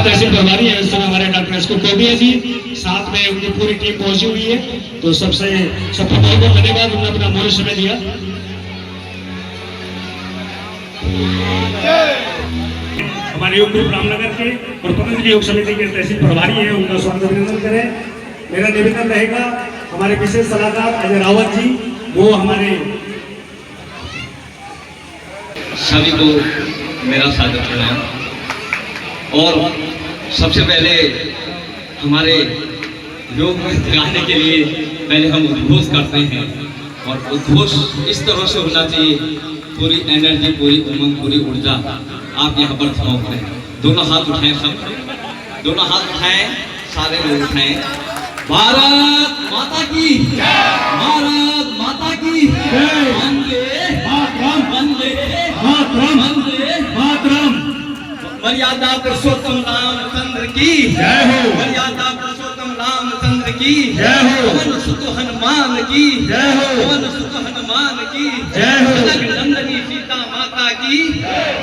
तहसील प्रभारी है इस समय हमारे डॉक्टर एस कोबिया जी, साथ में उनकी पूरी टीम पहुंची हुई है। तो सबसे सबको बहुत बहुत धन्यवाद, उन्होंने अपना अमूल्य समय दिया। हमारे योग ग्रुप रामनगर के और पतंजलि योग समिति के तहसील प्रभारी है, उनका स्वागत अभिनंदन करें। मेरा निवेदन रहेगा हमारे विशेष सलाहकार अजय रावत जी, वो हमारे सभी को मेरा स्वागत है। और सबसे पहले हमारे योग में लगाने के लिए पहले हम उद्घोष करते हैं, और उद्घोष इस तरह से होना चाहिए, पूरी एनर्जी, पूरी उमंग, पूरी ऊर्जा आप यहाँ पर थमाओ करें। दोनों हाथ उठाएं, सब दोनों हाथ उठाएं, सारे लोग उठाएं। भारत माता की जय, भारत माता की जय, वंदे मातरम, वंदे मातरम, वंदे मातरम। मर्यादा पुरुषोत्तम रामचंद्र की जय हो, मर्यादा पुरुषोत्तम रामचंद्र की जय हो, पवन सुत हनुमान की जय हो, पवन सुत हनुमान की जय हो, जनक नंदनी सीता माता की,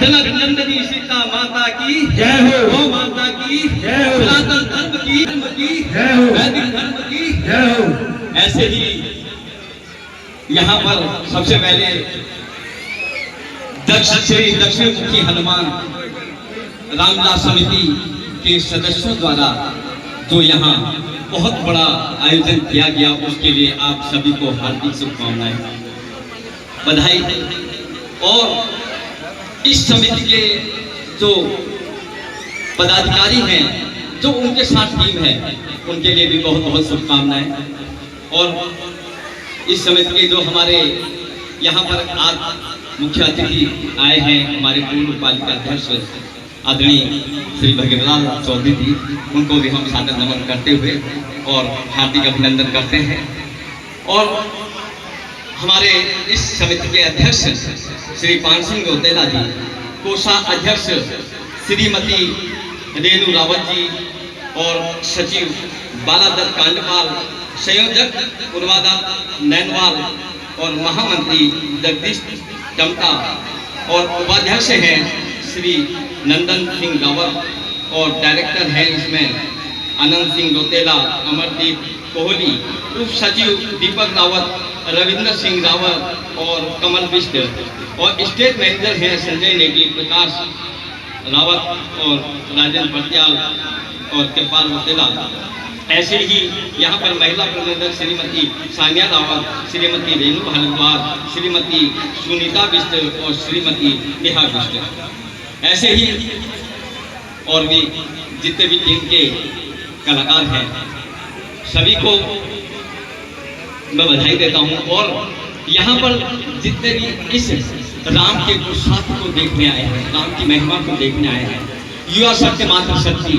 जनक नंदनी सीता माता की जय हो, गौ माता की जय हो, सनातन धर्म की जय हो, वैदिक धर्म की जय हो। ऐसे ही यहाँ पर सबसे पहले श्री दक्षिणमुखी हनुमान रामलीला समिति के सदस्यों द्वारा जो यहाँ बहुत बड़ा आयोजन किया गया, उसके लिए आप सभी को हार्दिक शुभकामनाएं, बधाई। और इस समिति के जो पदाधिकारी हैं, जो उनके साथ टीम है, उनके लिए भी बहुत बहुत शुभकामनाएं। और इस समिति के जो हमारे यहाँ पर आज मुख्य अतिथि आए हैं, हमारे पूर्व पालिका अध्यक्ष आदरणीय श्री भगीरथलाल चौधरी जी, उनको भी हम सादर नमन करते हुए और हार्दिक अभिनंदन करते हैं। और हमारे इस समिति के अध्यक्ष श्री पान सिंह गौतेला जी, कोषाध्यक्ष श्रीमती रेणु रावत जी, और सचिव बालादत्त कांडपाल, संयोजक उर्वादत्त नैनवाल, और महामंत्री जगदीश टमटा, और उपाध्यक्ष हैं श्री नंदन सिंह रावत, और डायरेक्टर हैं इसमें आनंद सिंह गौतेला, अमरदीप कोहली, उप सचिव दीपक रावत, रविंद्र सिंह रावत और कमल बिष्ट, और स्टेट मैनेजर हैं संजय नेगी, प्रकाश रावत और राजेंद्र पटियाल और कृपाल गौतेला। ऐसे ही यहाँ पर महिला प्रबंधक श्रीमती सानिया रावत, श्रीमती रेणु भारद्वाज, श्रीमती सुनीता बिष्ट और श्रीमती नेहा बिष्ट। ऐसे ही और भी जितने भी टीम के कलाकार हैं, सभी को मैं बधाई देता हूँ। और यहाँ पर जितने भी इस राम के पुरुषार्थ को देखने आए हैं, राम की महिमा को देखने आए हैं, युवा शक्ति मातृ शक्ति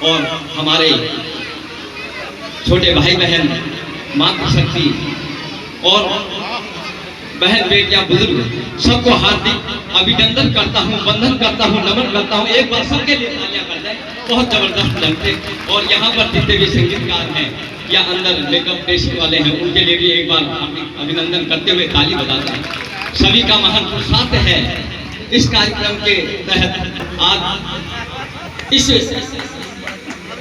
और हमारे छोटे भाई बहन मातृशक्ति और बहन बेटियां बुजुर्ग, सबको हार्दिक अभिनंदन करता हूं, वंदन करता हूं, नमन करता हूं। एक बार सबके लिए तालियां कर जाए, बहुत जबरदस्त ढंग। और यहाँ पर जितने भी संगीतकार हैं या अंदर मेकअप पेस्ट वाले हैं, उनके लिए भी एक बार अभिनंदन करते हुए ताली बजाते हैं। सभी का महान पुरुषार्थ है। इस कार्यक्रम के तहत आज इस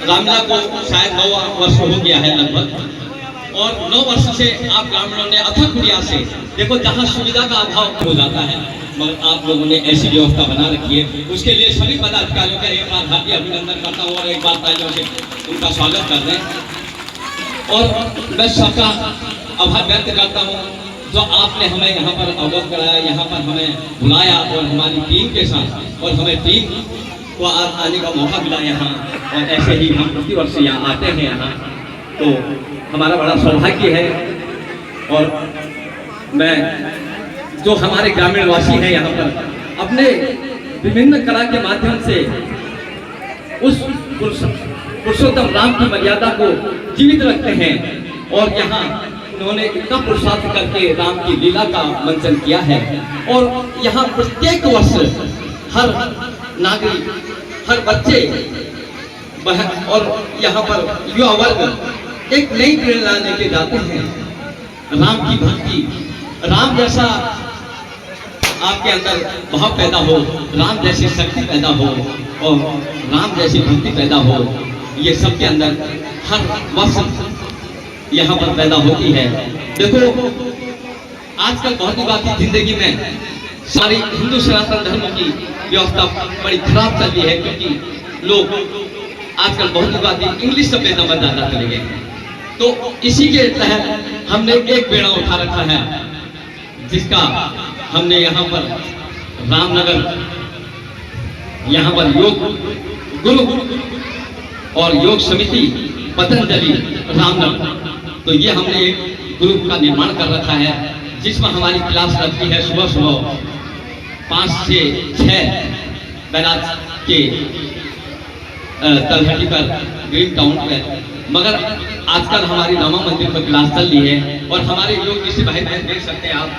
रामलीला को शायद 9 वर्ष हो गया है लगभग, और 9 वर्ष से आप ग्रामीणों ने अथक प्रयास से, देखो जहाँ सुविधा का अभाव हो जाता है, मगर आप लोगों ने ऐसी व्यवस्था बना रखी है, उसके लिए सभी पदाधिकारियों का एक बार हार्दिक अभिनंदन करता हूँ और एक बार तालियों से उनका स्वागत कर रहे हैं। और मैं सबका आभार व्यक्त करता हूँ जो आपने हमें यहाँ पर अवगत कराया, यहाँ पर हमें बुलाया और हमारी टीम के साथ, और हमें टीम को आने का मौका मिला यहाँ। और ऐसे ही हम प्रति वर्ष यहाँ आते हैं यहाँ, तो हमारा बड़ा सौभाग्य है। और मैं जो हमारे ग्रामीण वासी हैं यहाँ पर अपने विभिन्न कला के माध्यम से उस पुरुषोत्तम राम की मर्यादा को जीवित रखते हैं। और यहाँ उन्होंने इतना पुरुषार्थ करके राम की लीला का मंचन किया है। और यहाँ प्रत्येक वर्ष हर नागरिक, हर बच्चे और यहाँ पर युवा वर्ग एक नई प्रेरणा लेके जाते हैं। राम की भक्ति, राम जैसा आपके अंदर भाव पैदा हो, राम जैसी शक्ति पैदा हो, और राम जैसी भक्ति पैदा हो, ये सबके अंदर हर वक्त यहाँ पर पैदा होती है। देखो आजकल बहुत ही बात है जिंदगी में, सारी हिंदू सनातन धर्म की व्यवस्था बड़ी खराब चल रही है, क्योंकि लोग आजकल बहुत ही बात इंग्लिश सभ्यता में ज्यादा चले गए हैं। तो इसी के तहत हमने एक बेड़ा उठा रखा है, जिसका हमने यहाँ पर रामनगर, यहाँ पर योग गुरु और योग समिति पतंजलि रामनगर, तो ये हमने एक ग्रुप का निर्माण कर रखा है, जिसमें हमारी क्लास लगती है सुबह सुबह 5 से 6 बैराज के तलहटी पर ग्रीन टाउन पर। मगर आजकल हमारी रामा मंदिर पर क्लास चल रही है, और हमारे योग किसी भाई बहन देख सकते हैं आप,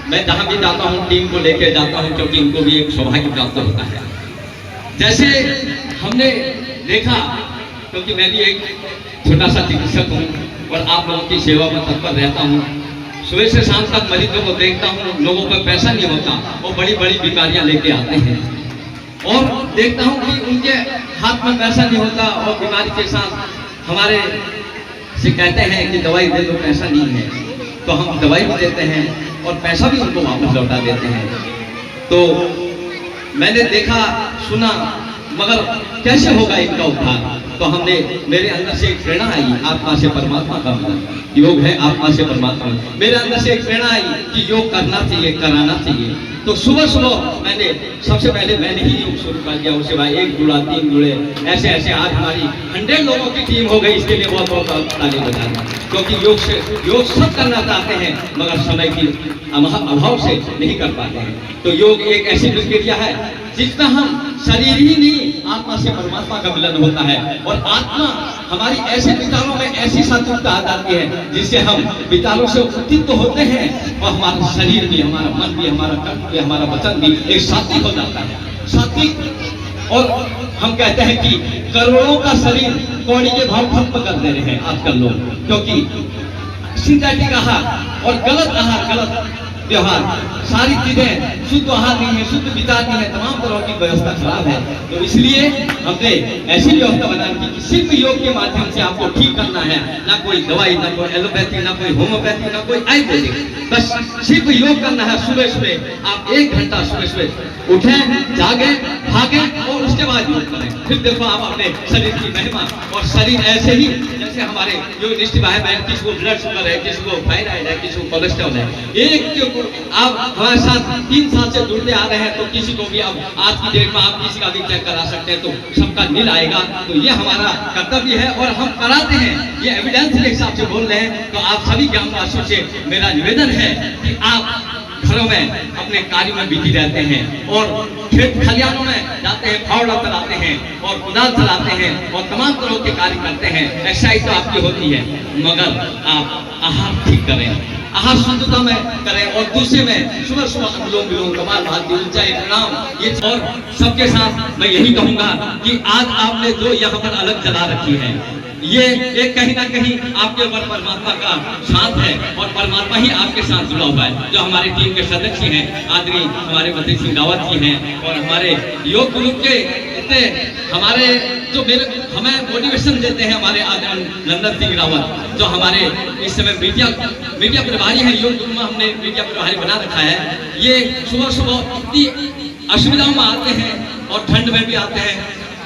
मैं जहाँ भी जाता हूँ टीम को लेकर जाता हूँ, क्योंकि इनको भी एक सौभाग्य प्राप्त होता है। जैसे हमने देखा, क्योंकि मैं भी एक छोटा सा चिकित्सक हूँ और आप लोगों की सेवा में तत्पर रहता हूँ, सुबह से शाम तक मरीजों को देखता हूँ, लोगों पर पैसा नहीं होता, वो बड़ी बड़ी बीमारियां लेके आते हैं, और देखता हूँ कि उनके हाथ में पैसा नहीं होता, और बीमारी के साथ हमारे से कहते हैं कि दवाई दे दो, पैसा नहीं है, तो हम दवाई भी देते हैं और पैसा भी उनको वापस लौटा देते हैं। तो मैंने देखा सुना, मगर कैसे होगा इनका उद्धार? तो हमने, मेरे अंदर से एक प्रेरणा आई, आत्मा से परमात्मा का मिलन, योग है आत्मा से परमात्मा। मेरे अंदर से एक प्रेरणा आई कि योग करना चाहिए, कराना चाहिए। तो सुबह सुबह मैंने, सबसे पहले मैंने ही योग शुरू कर दिया। उसके बाद 1 जुड़ा 3 जुड़े, ऐसे ऐसे आज हमारी 100 लोगों की टीम हो गई। इसके लिए बहुत बहुत ताली बजाना, क्योंकि योग सब करना चाहते हैं, मगर समय की अभाव से नहीं कर पाते हैं। तो योग एक ऐसी प्रक्रिया है जिसमें हम शरीर ही नहीं, आत्मा से परमात्मा का मिलन होता है, और आत्मा हमारी ऐसे विचारों में ऐसी सात्विकता आ जाती है, जिससे हम विचारों से उत्थित तो होते हैं, और हमारा शरीर भी, हमारा मन भी, हमारा कर्म भी, हमारा वचन भी एक सात्विक हो जाता है, सात्विक। और हम कहते हैं कि करोड़ों का शरीर कौड़ी के भाव खत्म कर दे रहे हैं आजकल लोग, क्योंकि सिंथेटिक आहार और गलत आहार, गलत व्यवहार, सारी चीजें, शुद्ध आहार नहीं है, शुद्ध विचार नहीं है, तमाम तरह की व्यवस्था खराब है। तो इसलिए हमने ऐसी व्यवस्था बनाई कि सिर्फ योग के माध्यम से आपको ठीक करना है, ना कोई दवाई, ना कोई एलोपैथी, ना कोई होम्योपैथी, ना कोई आयुर्वेदिक, बस सिर्फ योग करना है। सुबह सुबह आप 1 घंटा सुबह सुबह उठें, जागे, भागे, और उसके बाद योग करें। फिर देखो आप अपने शरीर की महिमा, और शरीर ऐसे ही जैसे हमारे योग निष्ठ भाई बहन, किसी को ब्लड शुगर है, किसी को थायराइड है, किसी को कोलेस्ट्रॉल है, एक आप हमारे साथ 3 साल से जुड़ते आ रहे हैं, तो किसी को भी अब आज की डेट में आप किसी का भी चेक करा सकते हैं, तो सबका नील आएगा। तो ये हमारा कर्तव्य है और हम कराते हैं, ये एविडेंस के हिसाब से बोल रहे हैं। तो आप सभी ग्रामवासियों से मेरा निवेदन है कि आप घरों में अपने कार्य में बिजी रहते हैं, और खेत खलियानों में जाते हैं, फावड़ा चलाते हैं और कुदाल चलाते हैं, और तमाम तरह के कार्य करते हैं। एक्सरसाइज तो आपकी होती है, मगर आप आहार ठीक करें, आहार शुद्धता में करें, और दूसरे में सुबह सुबह अनुलोम विलोम, कपालभाति, ऊंचाई प्रणाम, ये। और सबके साथ मैं यही कहूंगा कि आज आपने जो यहाँ पर अलग जला रखी है, ये एक कहीं ना कहीं आपके ऊपर परमात्मा का साथ है, और परमात्मा ही आपके साथ जुड़ा हुआ है। जो हमारे टीम के सदस्य हैं, आदरणीय हमारे मधु सिंह रावत जी हैं, और हमारे योग ग्रुप के इतने हमारे जो हमें मोटिवेशन देते हैं, हमारे आदरणीय नंदन सिंह रावत, जो हमारे इस समय मीडिया प्रभारी हैं। योग ग्रुप में हमने मीडिया प्रभारी बना रखा है। ये सुबह सुबह इतनी असुविधाओं में आते हैं, और ठंड में भी आते हैं,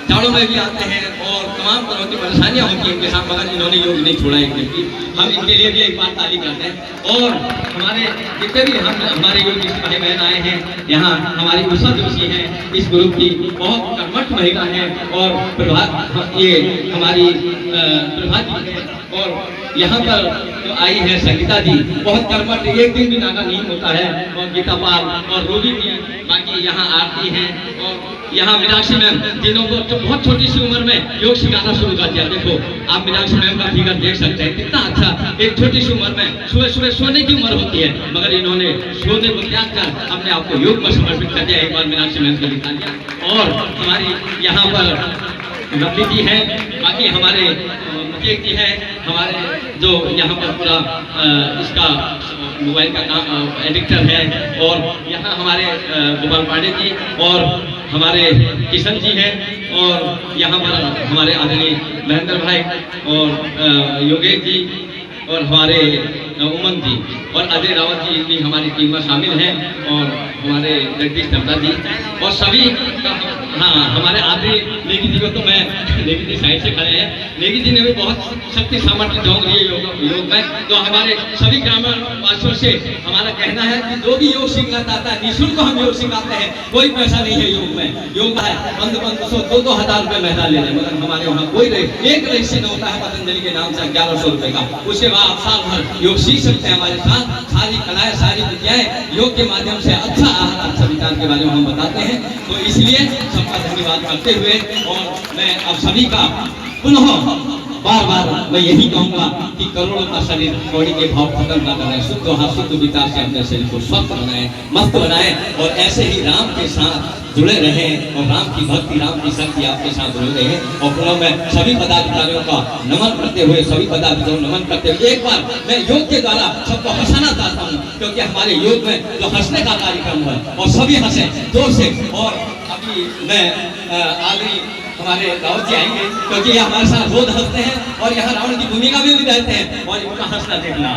जाड़ों में भी आते हैं, और तमाम तरह की परेशानियां होती हैं इनके साथ, मगर इन्होंने योग नहीं छोड़ा है क्योंकि हम इनके लिए भी एक बार ताली करते हैं। और हमारे जितने भी हमारे योग भाई बहन आए हैं यहाँ, हमारी उषा जोशी हैं, इस ग्रुप की बहुत कर्मठ महिला हैं, और ये हमारी प्रभात जी है, और यहाँ पर जो आई है संगीता जी, बहुत कर्मठ, एक दिन भी नागा नहीं होता है, और गीता पाल और रूबी जी, बाकी यहाँ आरती हैं, और यहाँ मीनाक्षी मैम, जिन्हों को तो बहुत छोटी सी उम्र में योग सिखाना शुरू कर दिया। देखो आप मीनाक्षी मैम का फिगर देख सकते हैं, कितना अच्छा, एक छोटी सी उम्र में सुबह सुबह सोने की उम्र होती है, मगर इन्होंने सोने को त्याग कर अपने आप को योग में समर्पित कर दिया। एक बार मीनाक्षी मैम को दिखा दिया। और हमारी यहाँ पर रवि जी है, बाकी हमारे मुकेश जी है, हमारे जो यहाँ पर पूरा इसका मोबाइल का काम एडिक्टर है, और यहाँ हमारे गोपाल पांडे जी, और हमारे किशन जी हैं और यहाँ पर हमारे आदरणीय महेंद्र भाई और योगेश जी और हमारे उमंग जी और अजय रावत जी भी हमारी टीम में शामिल हैं और हमारे जगदीश दत्ता जी और सभी हाँ हमारे आदरणीय नेगी जी को तो मैं नेगी जी साइड से खड़े हैं। नेगी जी ने भी बहुत शक्ति सामर्थ्य जोड़ दिए योग में। तो हमारे सभी ग्रामीण वासियों से हमारा कहना है कि जो भी योग सीखना चाहता है निःशुल्क हम योग सिखाते हैं, कोई पैसा नहीं है योग में। योग है 1500 2,000 रुपये महीना ले लें, मगर हमारे वहाँ कोई एक रजिस्ट्रेशन होता है पतंजलि के नाम से 1100 रुपये का। उसके बाद आप साल भर योग सीख सकते हैं हमारे साथ। सारी कलाएं सारी विद्याएं योग के माध्यम से अच्छा आहार अच्छा विचार के बारे में हम बताते हैं। तो इसलिए सबका धन्यवाद करते हुए और मैं अब सभी का पुनः बार बार मैं यही कहूंगा कि करोड़ों का शरीर बॉडी के भाव खत्म ना करें, शुद्ध आहार शुद्ध विचार से अपने शरीर को स्वस्थ बनाएं, मस्त बनाएं और ऐसे ही राम के साथ जुड़े रहें और राम की भक्ति राम की शक्ति आपके साथ जुड़े रहें। और पुनः मैं सभी पदाधिकारियों का नमन करते हुए सभी पदाधिकारियों नमन करते हुए एक बार मैं योग के द्वारा सबको हंसाना चाहता हूँ, क्योंकि हमारे योग में जो हंसने का कार्यक्रम है और सभी हंसे जोर से। और अभी मैं आदरणीय हमारे रावत जी आएंगे, क्योंकि ये हमारे साथ रोज हंसते हैं और यहाँ रावण की भूमिका में भी रहते हैं और इनका हंसना देखना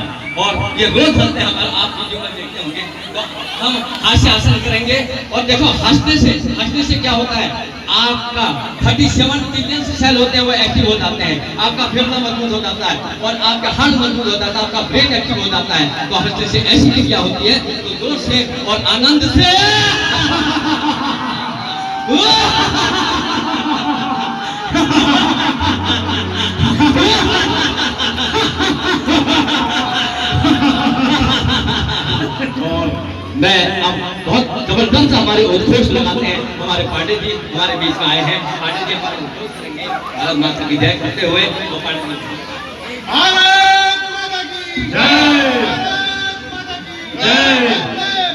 और ये रोज हंसते हैं। हमारे आप वीडियो में देखते होंगे तो हम हास्य हासिल करेंगे। और देखो हंसने से क्या होता है, आपका 37 बिलियन सेल होते हैं वो एक्टिव हो जाते हैं, आपका फेफड़ा मजबूत हो जाता है और आपका हार्ट मजबूत हो जाता है, आपका ब्रेन एक्टिव हो जाता है। तो हंसने से ऐसी क्या होती है, तो जोर से और आनंद से मैं अब बहुत जबरदस्त हमारे उद्घोष लगाते हैं। हमारे पांडे जी हमारे बीच में आए हैं, पांडे जी हमारे उद्घोष करेंगे भारत माता की जय करते हुए। वो पांडे जय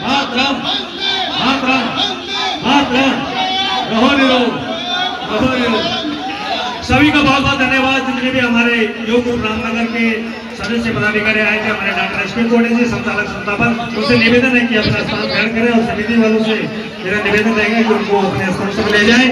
मातरम मातरम मातरम रहो निरोग। सभी का बहुत बहुत धन्यवाद। जितने भी हमारे योग ग्रुप रामनगर के सदस्य पदाधिकारी आए थे, हमारे डॉक्टर एस पी कोटे जी संचालक संस्थापक, उनसे निवेदन है कि अपना स्थान ग्रहण करें और समिति वालों से मेरा निवेदन रहेगा कि उनको अपने स्थान से ले जाएं।